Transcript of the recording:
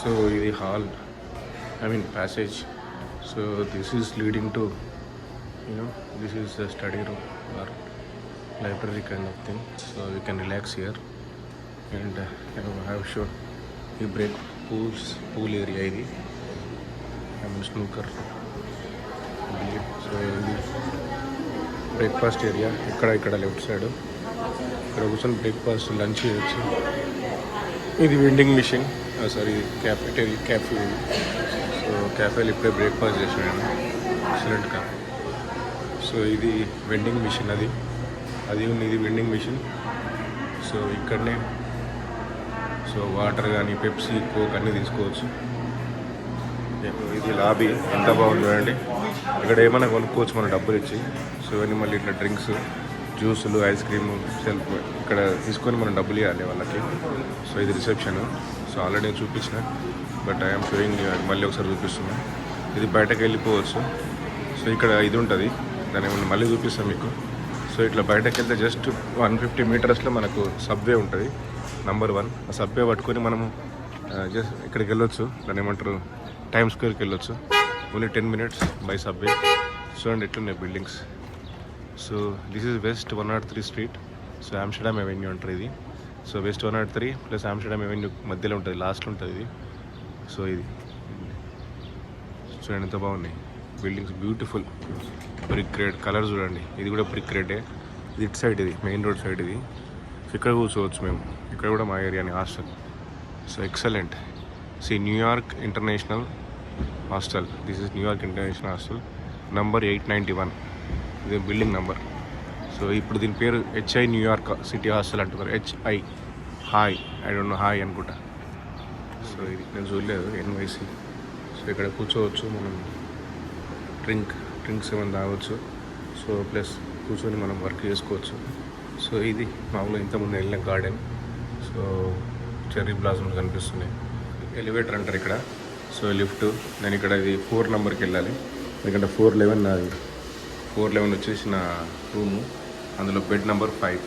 So ఇది hall, I mean passage. So this is leading to, this is a study room or library kind of thing. So you can relax here and have shown ఈ break pool area ఇది. I mean snooker. So ఇది breakfast area. ఇక్కడ left side ఇక్కడ కూర్చొని breakfast lunch చేయొచ్చు. ఇది vending machine, sorry cafe. So క్యాఫేలో ఇప్పుడే బ్రేక్ఫాస్ట్ చేసాను, ఎక్సలెంట్ కాఫీ. సో ఇది వెండింగ్ మిషన్, అది ఉంది, ఇది వెండింగ్ మిషన్. సో ఇక్కడనే సో వాటర్ కానీ పెప్సీ, కోక్ అన్నీ తీసుకోవచ్చు. ఇది లాబీ, ఎంత బాగుంది చూడండి. ఇక్కడ ఏమైనా కొనుక్కోవచ్చు మనం డబ్బులు ఇచ్చి. సో ఇవన్నీ మళ్ళీ ఇట్లా డ్రింక్స్, జ్యూసులు, ఐస్ క్రీము సెల్ఫ్ ఇక్కడ తీసుకొని మనం డబ్బులు ఇవ్వాలి వాళ్ళకి. సో ఇది రిసెప్షన్. సో ఆల్రెడీ నేను చూపించిన, బట్ ఐఎమ్ షోయింగ్ మళ్ళీ ఒకసారి చూపిస్తున్నా. ఇది బయటకు వెళ్ళిపోవచ్చు. సో ఇక్కడ ఇది ఉంటుంది, దాన్ని ఏమన్నా మళ్ళీ చూపిస్తాను మీకు. సో ఇట్లా బయటకు వెళ్తే జస్ట్ 150 మీటర్స్లో మనకు సబ్వే ఉంటుంది, నంబర్ 1. ఆ సబ్వే పట్టుకొని మనము జస్ట్ ఇక్కడికి వెళ్ళొచ్చు, దాన్ని ఏమంటారు, టైమ్ స్క్వేర్కి వెళ్ళొచ్చు. Only 10 minutes by subway. చూడండి ఎట్లున్నాయి buildings. So this is west 103 street. So Amsterdam avenue అంటారు ఇది. So west 103 plus Amsterdam avenue మధ్యలో ఉంటుంది, లాస్ట్లో ఉంటుంది ఇది. సో ఇది చూడండి ఎంత బాగున్నాయి buildings, beautiful brick red colour చూడండి. ఇది కూడా బ్రిక్ రెడ్డే. ఇది ఇటు సైడ్, ఇది మెయిన్ రోడ్ సైడ్ ఇది. సో ఇక్కడ కూర్చోవచ్చు మేము, ఇక్కడ కూడా మా ఏరియాని hostel. So excellent. New York international hostel. This is New York international hostel, number 891. ఇది బిల్డింగ్ నెంబర్. సో ఇప్పుడు దీని పేరు HI న్యూయార్క్ సిటీ హాస్టల్ అంటున్నారు. HI hi, I don't know, hi అనుకుంటా. సో ఇది నేను చూడలేదు, NYC. సో ఇక్కడ కూర్చోవచ్చు మనం, డ్రింక్స్ ఏమైనా తాగవచ్చు. సో ప్లస్ కూర్చొని మనం వర్క్ చేసుకోవచ్చు. సో ఇది మామూలుగా ఇంతకుముందు వెళ్ళిన గార్డెన్. సో చెర్రీ బ్లాసమ్స్ కనిపిస్తున్నాయి. ఎలివేటర్ అంటారు ఇక్కడ. సో లిఫ్ట్, నేను ఇక్కడ ఇది 4 నెంబర్కి వెళ్ళాలి, ఎందుకంటే 411 నాది. 411 వచ్చేసి నా రూము, అందులో బెడ్ నెంబర్ 5.